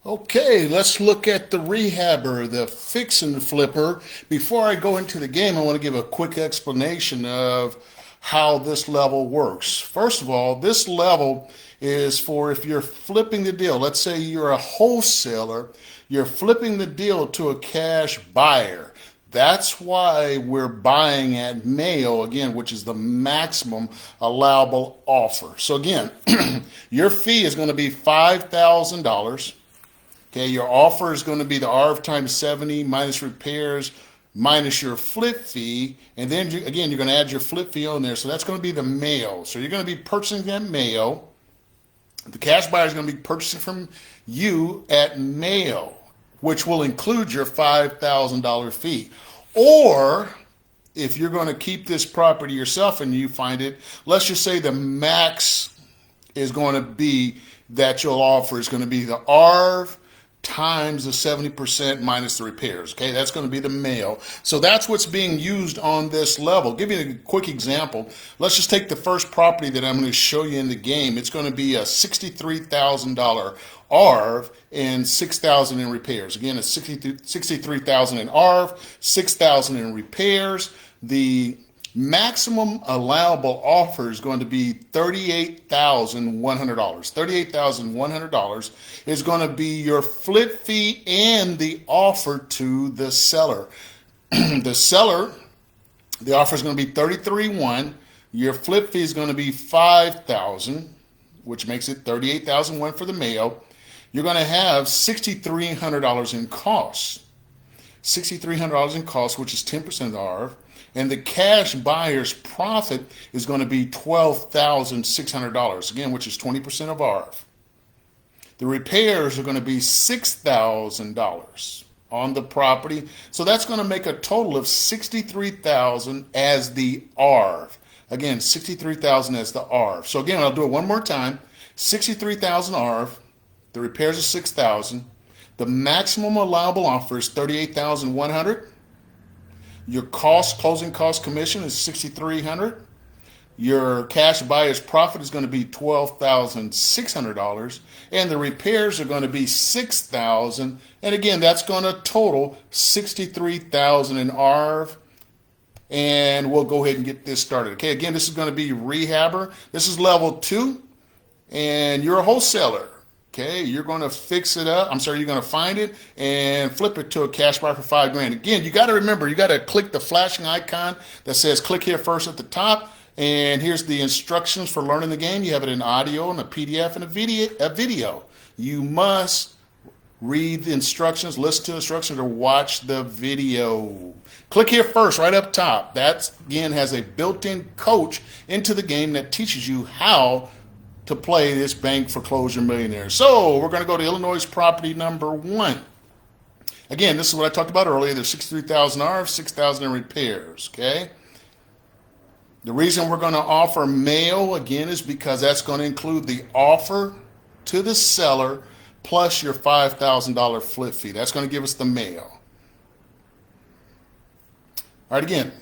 Okay, let's look at the rehabber, the fix and flipper. Before I go into the game, I want to give a quick explanation of how this level works. First of all, this level is for if you're flipping the deal. Let's say you're a wholesaler, you're flipping the deal to a cash buyer. That's why we're buying at Mayo, again, which is the maximum allowable offer. So again, your fee is going to be $5,000. Okay, your offer is going to be the RF times 70 minus repairs minus your flip fee. And then, again, you're going to add your flip fee on there. So that's going to be the Mayo. So you're going to be purchasing at Mayo. The cash buyer is going to be purchasing from you at Mayo, which will include your $5,000 fee. Or if you're going to keep this property yourself and you find it, let's just say the max is going to be that you'll offer is going to be the ARV times the 70% minus the repairs. Okay, that's going to be the Mayo. So that's what's being used on this level. Give you a quick example. Let's just take the first property that I'm going to show you in the game. It's going to be a $63,000 ARV and $6,000 in repairs. Again, it's $63,000 in ARV, $6,000 in repairs. The maximum allowable offer is going to be $38,100. $38,100 is going to be your flip fee and the offer to the seller. The offer is going to be $33,100. Your flip fee is going to be $5,000, which makes it $38,001 for the Mayo. You're going to have $6,300 in costs. $6,300 in costs, which is 10% of the ARV. And the cash buyer's profit is going to be $12,600, again, which is 20% of ARV. The repairs are going to be $6,000 on the property. So that's going to make a total of $63,000 as the ARV. Again, $63,000 as the ARV. So again, I'll do it one more time. $63,000 ARV. The repairs are $6,000. The maximum allowable offer is $38,100. Your closing cost commission is $6,300. Your cash buyer's profit is going to be $12,600, and the repairs are going to be $6,000. And again, that's going to total $63,000 in ARV. And we'll go ahead and get this started. Okay, again, this is going to be rehabber. This is level 2, and you're a wholesaler. Okay, you're going to fix it up. You're going to find it and flip it to a cash buyer for $5,000. Again, you got to remember, you got to click the flashing icon that says click here first at the top. And here's the instructions for learning the game. You have it in audio and a PDF and a video. You must read the instructions, listen to the instructions, or watch the video. Click here first, right up top. That, again, has a built-in coach into the game that teaches you how to play this bank foreclosure millionaire. So we're going to go to Illinois property number 1. Again, this is what I talked about earlier. There's $63,000 ARV, $6,000 in repairs. Okay. The reason we're going to offer Mayo again is because that's going to include the offer to the seller plus your $5,000 flip fee. That's going to give us the Mayo. All right, again,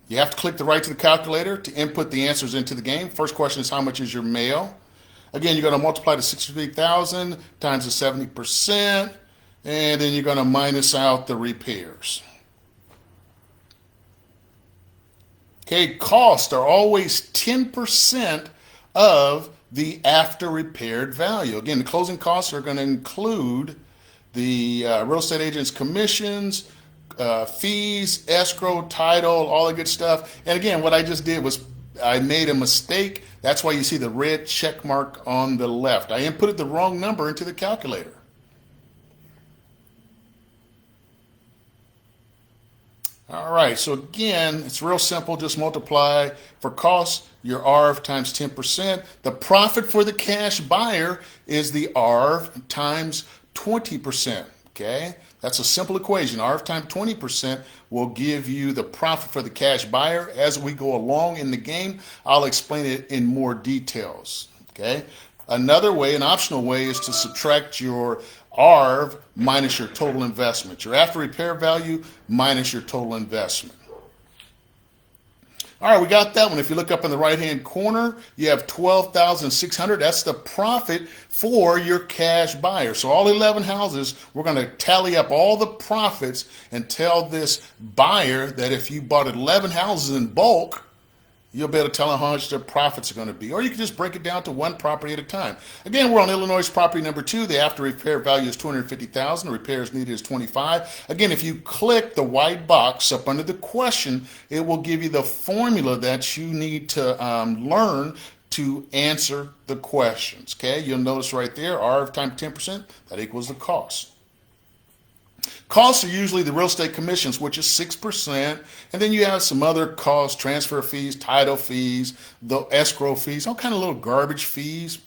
you have to click the right to the calculator to input the answers into the game. First question is, how much is your Mayo? Again, you're going to multiply the 63,000 times the 70%, and then you're going to minus out the repairs. Okay, costs are always 10% of the after repaired value. Again, the closing costs are going to include the real estate agent's commissions, fees, escrow, title, all the good stuff. And again, what I just did was I made a mistake. That's why you see the red check mark on the left. I inputted the wrong number into the calculator. All right, so again, it's real simple. Just multiply for costs, your ARV times 10%. The profit for the cash buyer is the ARV times 20%. Okay, that's a simple equation. ARV times 20% will give you the profit for the cash buyer. As we go along in the game, I'll explain it in more details. Okay, another way, an optional way, is to subtract your ARV minus your total investment. Your after repair value minus your total investment. All right, we got that one. If you look up in the right-hand corner, you have 12,600. That's the profit for your cash buyer. So all 11 houses, we're going to tally up all the profits and tell this buyer that if you bought 11 houses in bulk, you'll be able to tell them how much their profits are going to be. Or you can just break it down to one property at a time. Again, we're on Illinois property number 2. The after repair value is $250,000. The repairs needed is $25,000. Again, if you click the white box up under the question, it will give you the formula that you need to learn to answer the questions. Okay, you'll notice right there, R times 10%, that equals the cost. Costs are usually the real estate commissions, which is 6%, and then you have some other costs, transfer fees, title fees, the escrow fees, all kind of little garbage fees.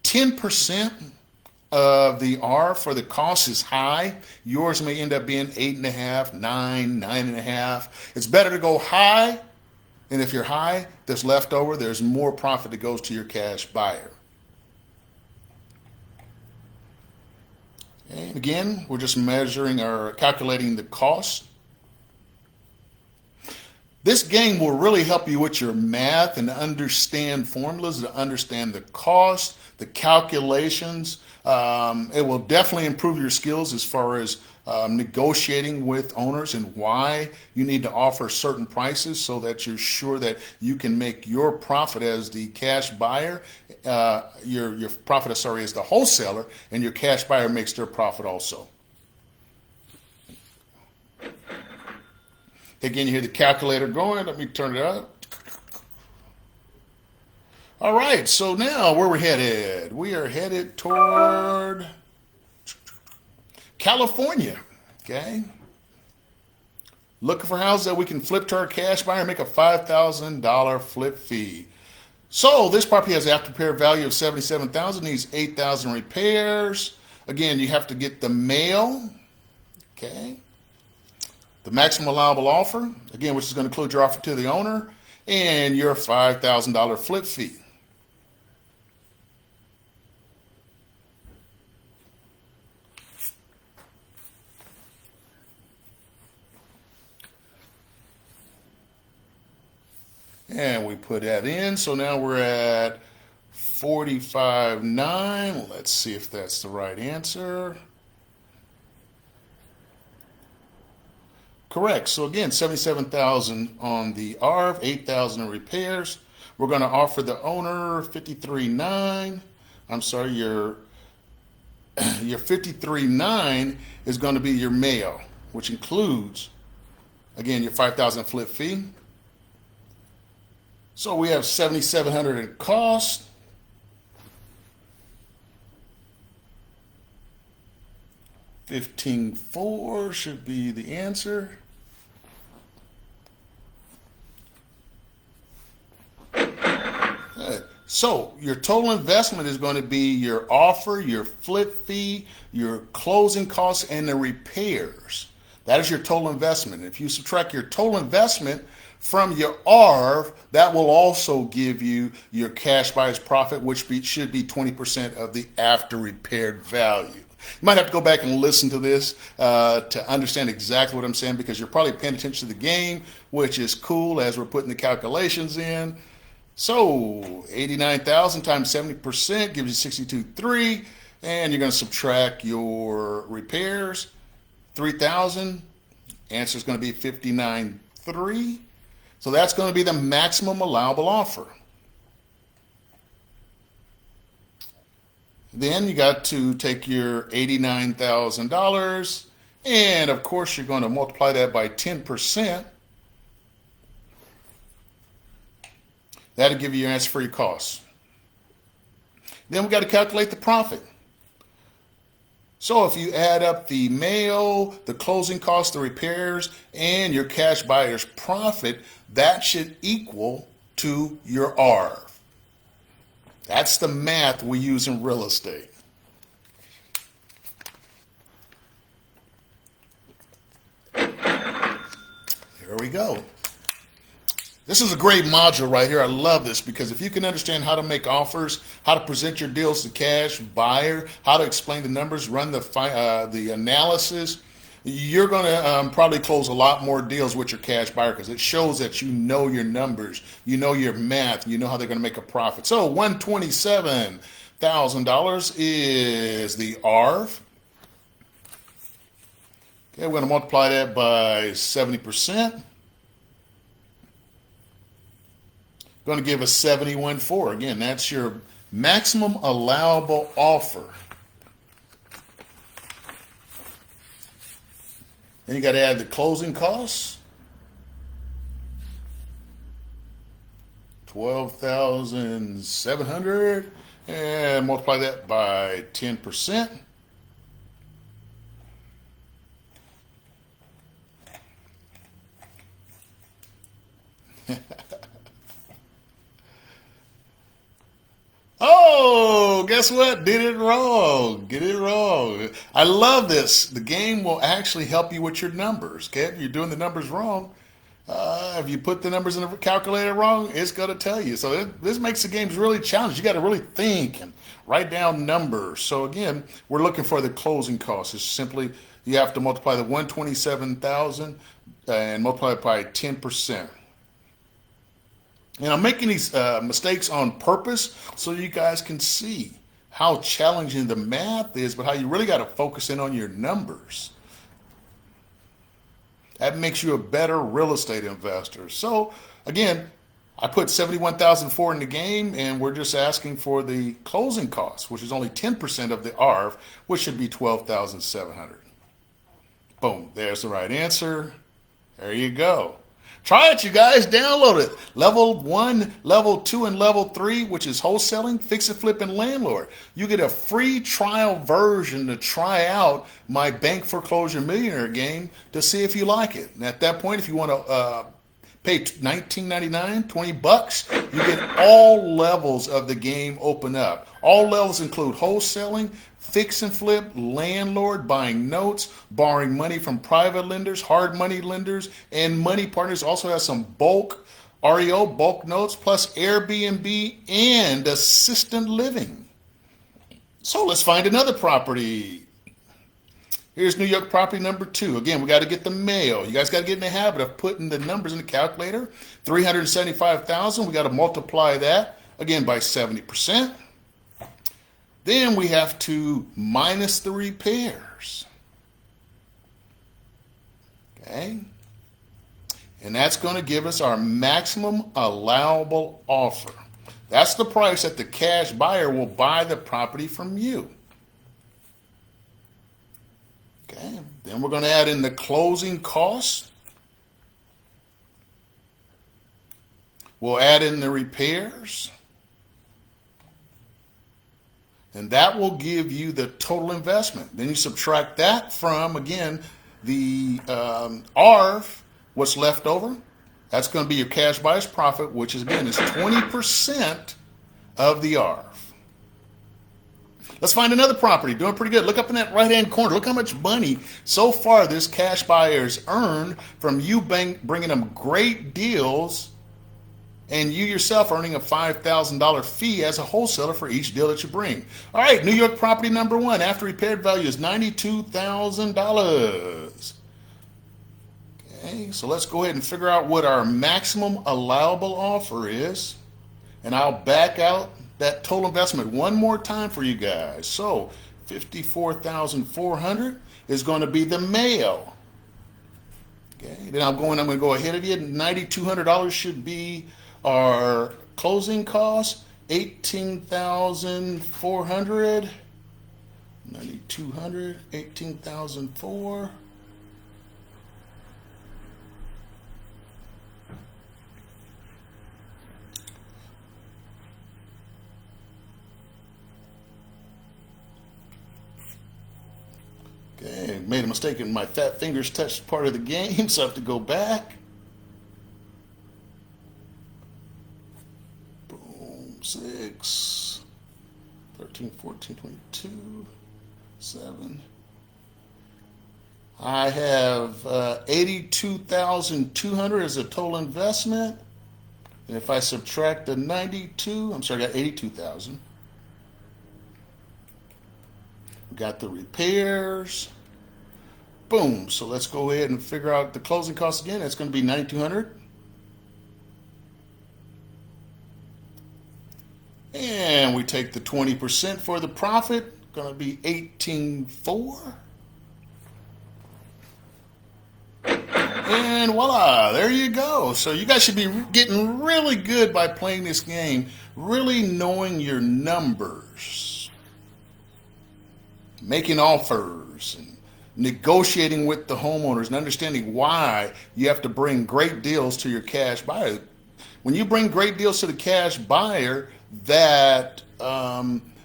10% of the R for the cost is high. Yours may end up being 8.5, 9, 9.5. It's better to go high, and if you're high, there's left over, there's more profit that goes to your cash buyer. And again, we're just measuring or calculating the cost. This game will really help you with your math and understand formulas, to understand the cost, the calculations. It will definitely improve your skills as far as negotiating with owners and why you need to offer certain prices so that you're sure that you can make your profit as the cash buyer, your profit, as the wholesaler, and your cash buyer makes their profit also. Again, you hear the calculator going. Let me turn it up. All right, so now where we're headed? We are headed toward California, okay? Looking for houses that we can flip to our cash buyer and make a $5,000 flip fee. So this property has an after repair value of $77,000, needs $8,000 repairs. Again, you have to get the mail, okay? The maximum allowable offer, again, which is going to include your offer to the owner, and your $5,000 flip fee. And we put that in, so now we're at 45.9. Let's see if that's the right answer. Correct. So again, $77,000 on the ARV, $8,000 in repairs. We're going to offer the owner $53.9. I'm sorry, your $53.9 is going to be your mail, which includes, again, your $5,000 flip fee. So we have $7,700 in cost. $15,400 should be the answer. So your total investment is going to be your offer, your flip fee, your closing costs, and the repairs. That is your total investment. If you subtract your total investment from your ARV, that will also give you your cash buyer's profit, which should be 20% of the after repaired value. You might have to go back and listen to this to understand exactly what I'm saying, because you're probably paying attention to the game, which is cool as we're putting the calculations in. So 89,000 times 70% gives you 62.3, and you're going to subtract your repairs, 3,000. Answer is going to be 59.3. So that's going to be the maximum allowable offer. Then you got to take your $89,000, and of course you're going to multiply that by 10%. That'll give you your answer for your costs. Then we got to calculate the profit. So if you add up the mail, the closing costs, the repairs, and your cash buyer's profit, that should equal to your ARV. That's the math we use in real estate. Here we go. This is a great module right here. I love this, because if you can understand how to make offers, how to present your deals to cash buyer, how to explain the numbers, run the analysis, You're going to probably close a lot more deals with your cash buyer because it shows that you know your numbers, you know your math, you know how they're going to make a profit. So $127,000 is the ARV. Okay, we're going to multiply that by 70%. Going to give us 71.4. Again, that's your maximum allowable offer. Then you got to add the closing costs. 12,700 and multiply that by 10%. Oh, guess what? Did it wrong. Get it wrong. I love this. The game will actually help you with your numbers. Okay, if you're doing the numbers wrong, if you put the numbers in the calculator wrong, it's going to tell you. So this makes the games really challenging. You got to really think and write down numbers. So again, we're looking for the closing costs. It's simply you have to multiply the 127,000 and multiply it by 10%. And I'm making these mistakes on purpose so you guys can see how challenging the math is, but how you really got to focus in on your numbers. That makes you a better real estate investor. So again, I put 71,004 in the game, and we're just asking for the closing costs, which is only 10% of the ARV, which should be 12,700. Boom, there's the right answer. There you go. Try it, you guys. Download it. Level 1, Level 2, and Level 3, which is wholesaling, fix it, flip, and landlord. You get a free trial version to try out my Bank Foreclosure Millionaire game to see if you like it. And at that point, if you want to pay $19.99, $20, you get all levels of the game open up. All levels include wholesaling, fix and flip, landlord, buying notes, borrowing money from private lenders, hard money lenders, and money partners. Also has some bulk REO, bulk notes, plus Airbnb and assistant living. So let's find another property. Here's New York property number 2. Again, we got to get the mail. You guys got to get in the habit of putting the numbers in the calculator. 375,000. We got to multiply that again by 70%. Then we have to minus the repairs. Okay? And that's going to give us our maximum allowable offer. That's the price that the cash buyer will buy the property from you. Okay? Then we're going to add in the closing costs. We'll add in the repairs. And that will give you the total investment. Then you subtract that from, again, the ARV, what's left over. That's going to be your cash buyer's profit, which is, again, is 20% of the ARV. Let's find another property. Doing pretty good. Look up in that right-hand corner. Look how much money so far this cash buyer's earned from you bringing them great deals, and you yourself earning a $5,000 fee as a wholesaler for each deal that you bring. All right, New York property number 1, after repaired value is $92,000. Okay, so let's go ahead and figure out what our maximum allowable offer is, and I'll back out that total investment one more time for you guys. So $54,400 is going to be the mail. Okay, then I'm going to go ahead of you. $9,200 should be our closing costs. $18,400. 9,200. 18,400. Okay, made a mistake and my fat fingers touched part of the game, so I have to go back. Boom, 6, 13, 14, 22, 7. I have 82,200 as a total investment. And if I subtract the 92, I'm sorry, I got 82,000. Got the repairs. Boom. So let's go ahead and figure out the closing cost again. It's going to be $9,200. And we take the 20% for the profit. Going to be $18,400. And voila, there you go. So you guys should be getting really good by playing this game, really knowing your numbers, making offers, and negotiating with the homeowners, and understanding why you have to bring great deals to your cash buyer. When you bring great deals to the cash buyer that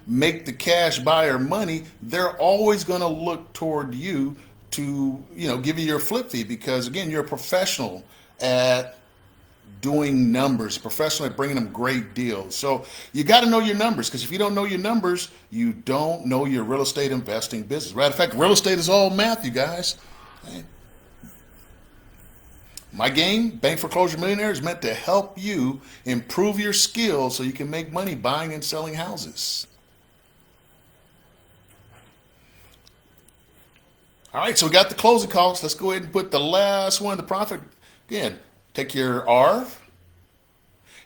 make the cash buyer money, they're always going to look toward you to, give you your flip fee, because again, you're a professional at doing numbers, professional at bringing them great deals. So you got to know your numbers, because if you don't know your numbers, you don't know your real estate investing business. Matter of fact, real estate is all math, you guys. Okay. My game, Bank Foreclosure Millionaire, is meant to help you improve your skills so you can make money buying and selling houses. All right, so we got the closing costs. Let's go ahead and put the last one, the profit. Again, take your ARV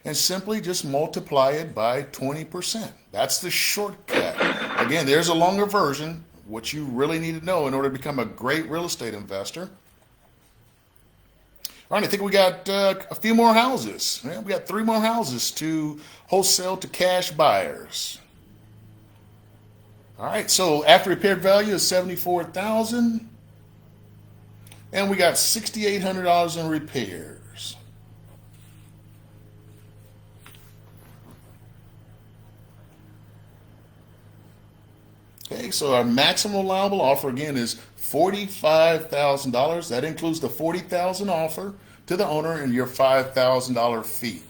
and simply just multiply it by 20%. That's the shortcut. Again, there's a longer version, what you really need to know in order to become a great real estate investor. All right, I think we got a few more houses. Yeah, we got 3 more houses to wholesale to cash buyers. All right, so after repaired value is $74,000, and we got $6,800 in repairs. Okay, so our maximum allowable offer again is $45,000. That includes the $40,000 offer to the owner and your $5,000 fee.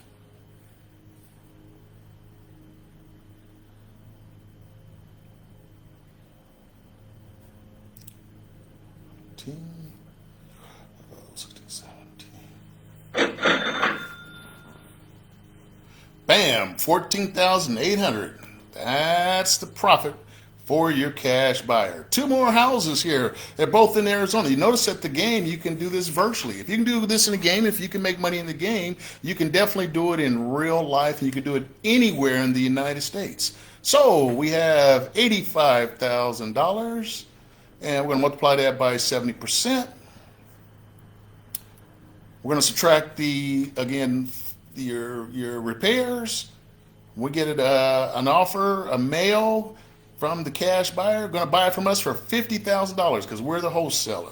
Bam, $14,800. That's the profit for your cash buyer. 2 more houses here. They're both in Arizona. You notice at the game, you can do this virtually. If you can do this in a game, if you can make money in the game, you can definitely do it in real life, and you can do it anywhere in the United States. So we have $85,000, and we're going to multiply that by 70%. We're going to subtract your repairs. We get it an offer, a mail from the cash buyer, going to buy it from us for $50,000 because we're the wholesaler.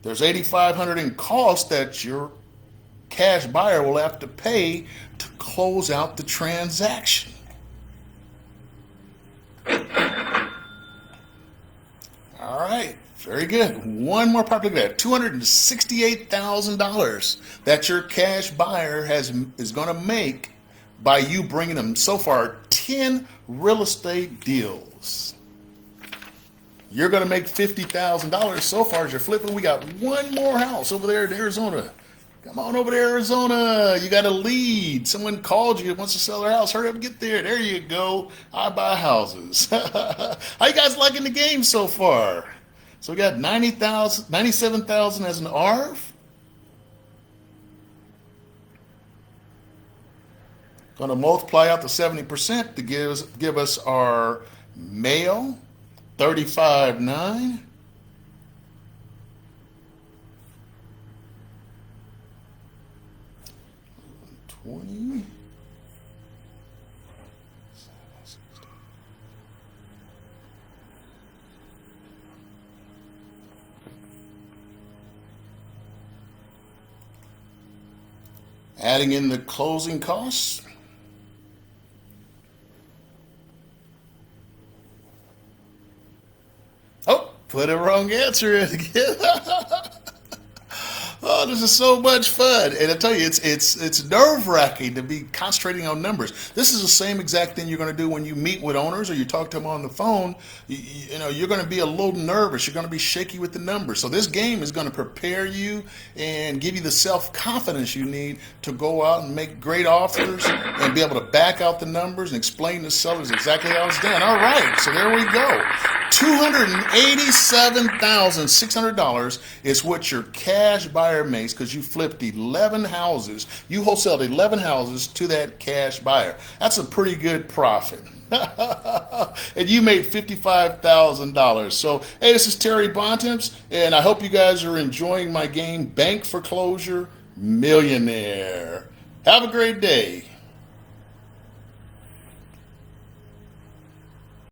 There's $8,500 in cost that your cash buyer will have to pay to close out the transaction. All right, very good. One more part of that, $268,000 that your cash buyer is going to make by you bringing them so far 10 real estate deals. You're going to make $50,000 so far as you're flipping. We got one more house over there in Arizona. Come on over to Arizona. You got a lead. Someone called you, wants to sell their house. Hurry up and get there. There you go. I buy houses. How you guys liking the game so far? So we got $97,000 as an ARV. Going to multiply out the 70% to give us our mail, $35,900. $20,000. Adding in the closing costs. Oh, put a wrong answer in again. Oh, this is so much fun. And I tell you, it's nerve-wracking to be concentrating on numbers. This is the same exact thing you're going to do when you meet with owners or you talk to them on the phone. You're going to be a little nervous. You're going to be shaky with the numbers. So this game is going to prepare you and give you the self-confidence you need to go out and make great offers and be able to back out the numbers and explain to sellers exactly how it's done. All right, so there we go. $287,600 is what your cash buyer makes because you flipped 11 houses. You wholesaled 11 houses to that cash buyer. That's a pretty good profit. And you made $55,000. So, hey, this is Terry Bontemps, and I hope you guys are enjoying my game, Bank Foreclosure Millionaire. Have a great day.